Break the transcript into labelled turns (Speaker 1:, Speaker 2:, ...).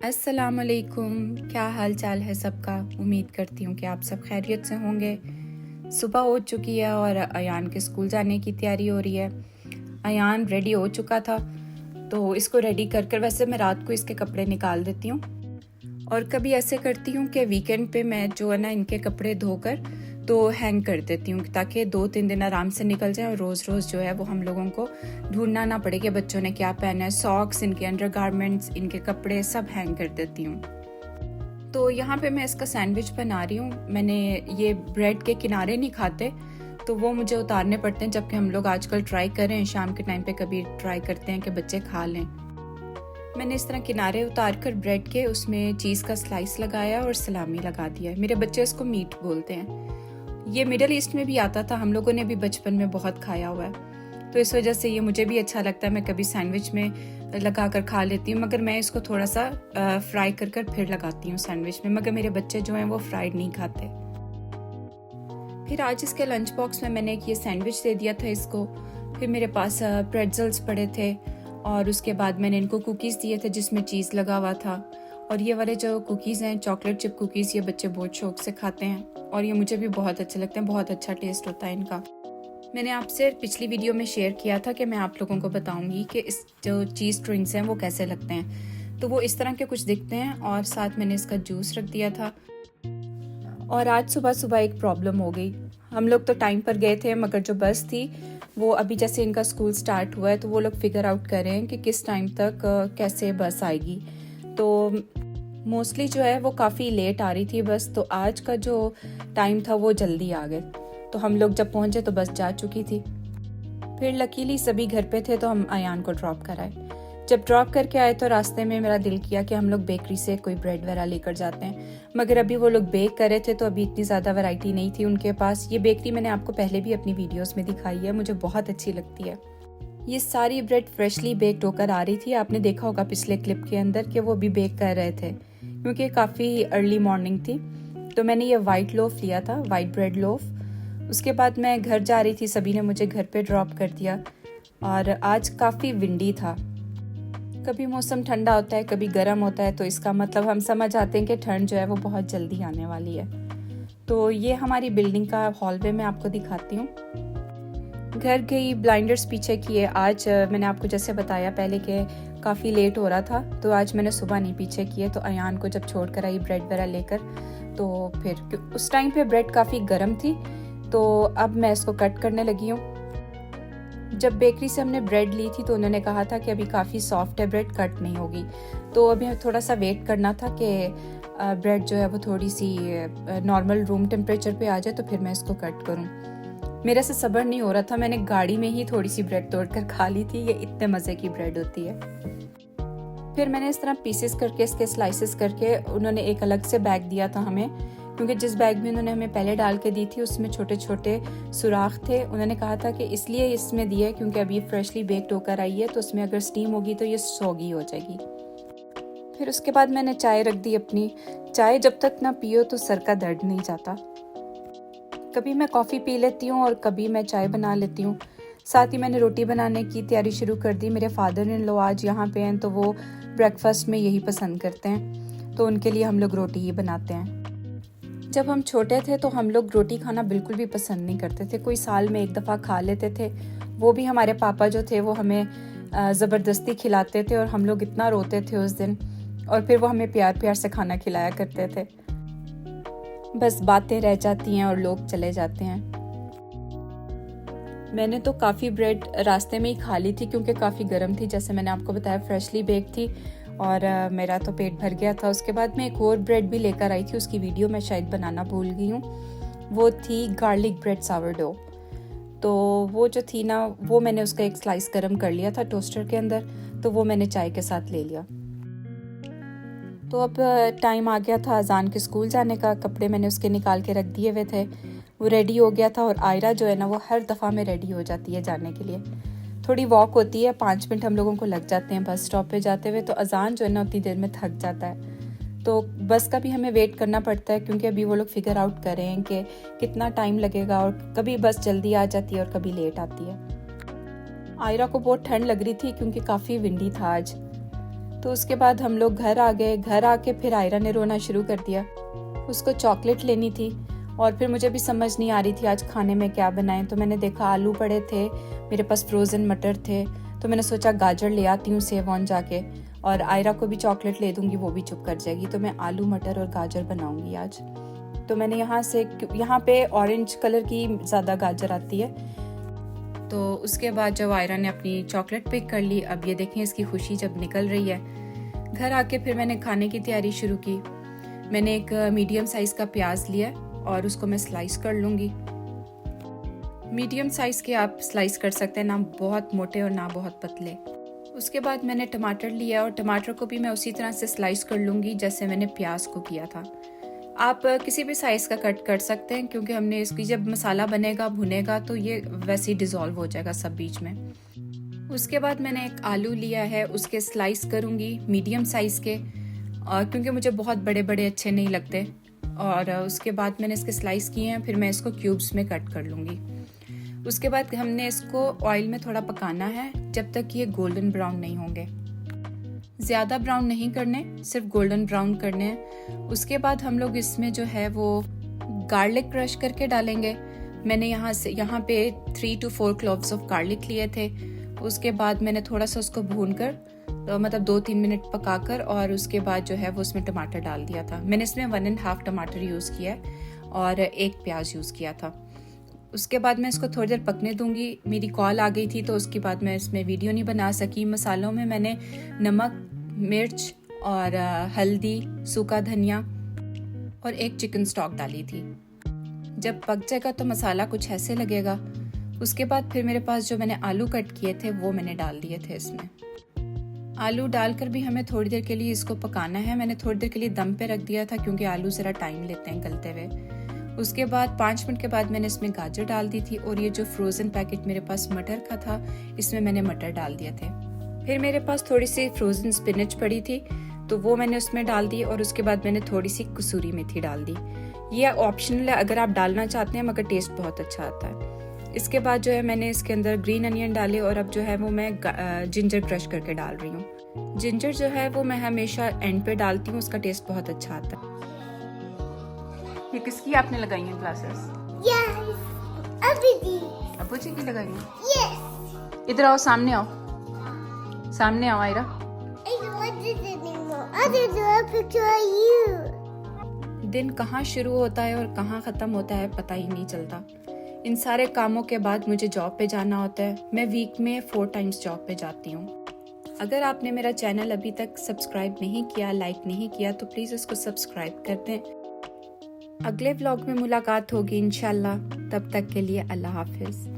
Speaker 1: अस्सलामुअलैकुम, क्या हाल चाल है सबका। उम्मीद करती हूँ कि आप सब खैरियत से होंगे। सुबह हो चुकी है और अयान के स्कूल जाने की तैयारी हो रही है। अयान रेडी हो चुका था तो इसको रेडी कर कर वैसे मैं रात को इसके कपड़े निकाल देती हूँ और कभी ऐसे करती हूँ कि वीकेंड पे मैं जो है ना इनके कपड़े धोकर तो हैंग कर देती हूँ ताकि 2-3 दिन आराम से निकल जाए और रोज़ रोज़ जो है वो हम लोगों को ढूंढना ना पड़े कि बच्चों ने क्या पहना है। सॉक्स, इनके अंडर गारमेंट्स, इनके कपड़े सब हैंग कर देती हूँ। तो यहाँ पे मैं इसका सैंडविच बना रही हूँ। मैंने ये ब्रेड के किनारे नहीं खाते तो वो मुझे उतारने पड़ते हैं, जबकि हम लोग आजकल ट्राई कर रहे हैं, शाम के टाइम पे कभी ट्राई करते हैं कि बच्चे खा लें। मैंने इस तरह किनारे उतार कर ब्रेड के उसमें चीज़ का स्लाइस लगाया और सलामी लगा दिया। मेरे बच्चे इसको मीट बोलते हैं। ये मिडल ईस्ट में भी आता था, हम लोगों ने भी बचपन में बहुत खाया हुआ है, तो इस वजह से ये मुझे भी अच्छा लगता है। मैं कभी सैंडविच में लगा कर खा लेती हूँ, मगर मैं इसको थोड़ा सा फ्राई कर कर फिर लगाती हूँ सैंडविच में, मगर मेरे बच्चे जो हैं वो फ्राइड नहीं खाते। फिर आज इसके लंच बॉक्स में मैंने एक ये सैंडविच दे दिया था इसको। फिर मेरे पास प्रेट्जल्स पड़े थे और उसके बाद मैंने इनको कुकीज़ दिए थे जिसमें चीज़ लगा हुआ था। और ये वाले जो कुकीज़ हैं, चॉकलेट चिप कुकीज़, ये बच्चे बहुत शौक से खाते हैं और ये मुझे भी बहुत अच्छे लगते हैं। बहुत अच्छा टेस्ट होता है इनका। मैंने आपसे पिछली वीडियो में शेयर किया था कि मैं आप लोगों को बताऊंगी कि इस जो चीज़ ट्विंक्स हैं वो कैसे लगते हैं। तो वो इस तरह के कुछ दिखते हैं और साथ मैंने इसका जूस रख दिया था। और आज सुबह सुबह एक प्रॉब्लम हो गई। हम लोग तो टाइम पर गए थे, मगर जो बस थी वो अभी जैसे इनका स्कूल स्टार्ट हुआ है तो वो लोग फिगर आउट कर रहे हैं कि किस टाइम तक कैसे बस आएगी। तो मोस्टली जो है वो काफ़ी लेट आ रही थी बस, तो आज का जो टाइम था वो जल्दी आ गए। तो हम लोग जब पहुंचे तो बस जा चुकी थी। फिर लकीली सभी घर पे थे तो हम अयान को ड्रॉप कराए। जब ड्रॉप करके आए तो रास्ते में मेरा दिल किया कि हम लोग बेकरी से कोई ब्रेड वगैरह लेकर जाते हैं, मगर अभी वो लोग बेक कर रहे थे तो अभी इतनी ज़्यादा वैरायटी नहीं थी उनके पास। ये बेकरी मैंने आपको पहले भी अपनी वीडियोस में दिखाई है, मुझे बहुत अच्छी लगती है। ये सारी ब्रेड फ्रेशली बेक्ड होकर आ रही थी। आपने देखा होगा पिछले क्लिप के अंदर कि वो अभी बेक कर रहे थे क्योंकि काफ़ी अर्ली मॉर्निंग थी। तो मैंने ये वाइट लोफ लिया था, वाइट ब्रेड लोफ। उसके बाद मैं घर जा रही थी, सभी ने मुझे घर पे ड्रॉप कर दिया और आज काफ़ी विंडी था। कभी मौसम ठंडा होता है, कभी गर्म होता है, तो इसका मतलब हम समझ आते हैं कि ठंड जो है वो बहुत जल्दी आने वाली है। तो ये हमारी बिल्डिंग का हॉलवे मैं आपको दिखाती हूँ। घर गई, ब्लाइंडर्स पीछे किए। आज मैंने आपको जैसे बताया पहले कि काफ़ी लेट हो रहा था तो आज मैंने सुबह नहीं पीछे किए। तो अयान को जब छोड़ कर आई ब्रेड वगैरह लेकर, तो फिर उस टाइम पे ब्रेड काफ़ी गर्म थी तो अब मैं इसको कट करने लगी हूँ। जब बेकरी से हमने ब्रेड ली थी तो उन्होंने कहा था कि अभी काफ़ी सॉफ्ट है ब्रेड, कट नहीं होगी। तो अभी थोड़ा सा वेट करना था कि ब्रेड जो है वो थोड़ी सी नॉर्मल रूम टेम्परेचर पे आ जाए तो फिर मैं इसको कट करूँ। मेरे से सब्र नहीं हो रहा था, मैंने गाड़ी में ही थोड़ी सी ब्रेड तोड़कर खा ली थी। ये इतने मज़े की ब्रेड होती है। फिर मैंने इस तरह पीसेस करके इसके स्लाइसेस करके, उन्होंने एक अलग से बैग दिया था हमें, क्योंकि जिस बैग में उन्होंने हमें पहले डाल के दी थी उसमें छोटे छोटे सुराख थे। उन्होंने कहा था कि इसलिए इसमें दिया क्योंकि अभी फ्रेशली बेक्ड होकर आई है तो उसमें अगर स्टीम होगी तो ये सौगी हो जाएगी। फिर उसके बाद मैंने चाय रख दी अपनी। चाय जब तक ना पियो तो सर का दर्द नहीं जाता। कभी मैं कॉफ़ी पी लेती हूँ और कभी मैं चाय बना लेती हूँ। साथ ही मैंने रोटी बनाने की तैयारी शुरू कर दी। मेरे फादर इन लॉ आज यहाँ पे हैं तो वो ब्रेकफास्ट में यही पसंद करते हैं, तो उनके लिए हम लोग रोटी ही बनाते हैं। जब हम छोटे थे तो हम लोग रोटी खाना बिल्कुल भी पसंद नहीं करते थे, कोई साल में एक दफ़ा खा लेते थे। वो भी हमारे पापा जो थे वो हमें ज़बरदस्ती खिलाते थे और हम लोग इतना रोते थे उस दिन, और फिर वो हमें प्यार प्यार से खाना खिलाया करते थे। बस बातें रह जाती हैं और लोग चले जाते हैं। मैंने तो काफ़ी ब्रेड रास्ते में ही खा ली थी क्योंकि काफ़ी गर्म थी, जैसे मैंने आपको बताया फ्रेशली बेक थी और मेरा तो पेट भर गया था। उसके बाद मैं एक और ब्रेड भी लेकर आई थी, उसकी वीडियो मैं शायद बनाना भूल गई हूँ। वो थी गार्लिक ब्रेड सावरडो। तो वो जो थी ना, वो मैंने उसका एक स्लाइस गर्म कर लिया था टोस्टर के अंदर, तो वो मैंने चाय के साथ ले लिया। तो अब टाइम आ गया था अजान के स्कूल जाने का। कपड़े मैंने उसके निकाल के रख दिए हुए थे, वो रेडी हो गया था। और आयरा जो है ना वो हर दफ़ा में रेडी हो जाती है जाने के लिए। थोड़ी वॉक होती है, 5 मिनट हम लोगों को लग जाते हैं बस स्टॉप पे जाते हुए, तो अजान जो है ना उतनी देर में थक जाता है। तो बस का भी हमें वेट करना पड़ता है क्योंकि अभी वो लोग फिगर आउट कर रहे हैं कि कितना टाइम लगेगा, और कभी बस जल्दी आ जाती है और कभी लेट आती है। आयरा को बहुत ठंड लग रही थी क्योंकि काफ़ी विंडी था आज। तो उसके बाद हम लोग घर आ गए। घर आके फिर आयरा ने रोना शुरू कर दिया। उसको चॉकलेट लेनी थी और फिर मुझे भी समझ नहीं आ रही थी आज खाने में क्या बनाएं। तो मैंने देखा आलू पड़े थे, मेरे पास फ्रोज़न मटर थे, तो मैंने सोचा गाजर ले आती हूँ सेवॉन जाके, और आयरा को भी चॉकलेट ले दूँगी, वो भी चुप कर जाएगी। तो मैं आलू मटर और गाजर बनाऊँगी आज। तो मैंने यहाँ पे ऑरेंज कलर की ज़्यादा गाजर आती है। तो उसके बाद जब आयरा ने अपनी चॉकलेट पिक कर ली, अब ये देखें इसकी खुशी जब निकल रही है। घर आके फिर मैंने खाने की तैयारी शुरू की। मैंने एक मीडियम साइज़ का प्याज लिया और उसको मैं स्लाइस कर लूँगी। मीडियम साइज़ के आप स्लाइस कर सकते हैं, ना बहुत मोटे और ना बहुत पतले। उसके बाद मैंने टमाटर लिया और टमाटर को भी मैं उसी तरह से स्लाइस कर लूँगी जैसे मैंने प्याज को किया था। आप किसी भी साइज़ का कट कर सकते हैं, क्योंकि हमने इसकी जब मसाला बनेगा भुनेगा तो ये वैसे ही डिज़ोल्व हो जाएगा सब बीच में। उसके बाद मैंने एक आलू लिया है, उसके स्लाइस करूँगी मीडियम साइज़ के, और क्योंकि मुझे बहुत बड़े बड़े अच्छे नहीं लगते। और उसके बाद मैंने इसके स्लाइस किए हैं, फिर मैं इसको क्यूब्स में कट कर लूँगी। उसके बाद हमने इसको ऑयल में थोड़ा पकाना है जब तक ये गोल्डन ब्राउन नहीं होंगे। ज़्यादा ब्राउन नहीं करने, सिर्फ गोल्डन ब्राउन करने हैं। उसके बाद हम लोग इसमें जो है वो गार्लिक क्रश करके डालेंगे। मैंने यहाँ पे 3 to 4 क्लोव्स ऑफ गार्लिक लिए थे। उसके बाद मैंने थोड़ा सा उसको भूनकर, मतलब 2-3 मिनट पकाकर, और उसके बाद जो है वो उसमें टमाटर डाल दिया था। मैंने इसमें 1.5 टमाटर यूज़ किया है और 1 प्याज यूज़ किया था। उसके बाद मैं इसको थोड़ी देर पकने दूंगी। मेरी कॉल आ गई थी तो उसके बाद मैं इसमें वीडियो नहीं बना सकी। मसालों में मैंने नमक, मिर्च और हल्दी, सूखा धनिया और 1 चिकन स्टॉक डाली थी। जब पक जाएगा तो मसाला कुछ ऐसे लगेगा। उसके बाद फिर मेरे पास जो मैंने आलू कट किए थे वो मैंने डाल दिए थे इसमें। आलू डालकर भी हमें थोड़ी देर के लिए इसको पकाना है। मैंने थोड़ी देर के लिए दम पे रख दिया था क्योंकि आलू ज़रा टाइम लेते हैं गलते हुए। उसके बाद 5 मिनट के बाद मैंने इसमें गाजर डाल दी थी, और ये जो फ्रोज़न पैकेट मेरे पास मटर का था इसमें मैंने मटर डाल दिए थे। फिर मेरे पास थोड़ी सी फ्रोज़न स्पिनच पड़ी थी तो वो मैंने उसमें डाल दी, और उसके बाद मैंने थोड़ी सी कसूरी मेथी डाल दी। ये ऑप्शनल है अगर आप डालना चाहते हैं, मगर टेस्ट बहुत अच्छा आता है। इसके बाद जो है मैंने इसके अंदर ग्रीन अनियन डाले, और अब जो है वो मैं जिंजर क्रश करके डाल रही हूँ। जिंजर जो है वो मैं हमेशा एंड पे डालती हूँ, उसका टेस्ट बहुत अच्छा आता है। ये किसकी आपने लगाई हैं ग्लासेस? अबू जी की लगाई हैं? इधर आओ, सामने आओ, सामने आओ आयरा। दिन कहाँ शुरू होता है और कहाँ ख़त्म होता है पता ही नहीं चलता। इन सारे कामों के बाद मुझे जॉब पे जाना होता है। मैं वीक में 4 टाइम्स जॉब पे जाती हूँ। अगर आपने मेरा चैनल अभी तक सब्सक्राइब नहीं किया, लाइक नहीं किया, तो प्लीज़ इसको सब्सक्राइब कर दें। अगले व्लॉग में मुलाकात होगी इंशाल्लाह। तब तक के लिए अल्लाह हाफिज़।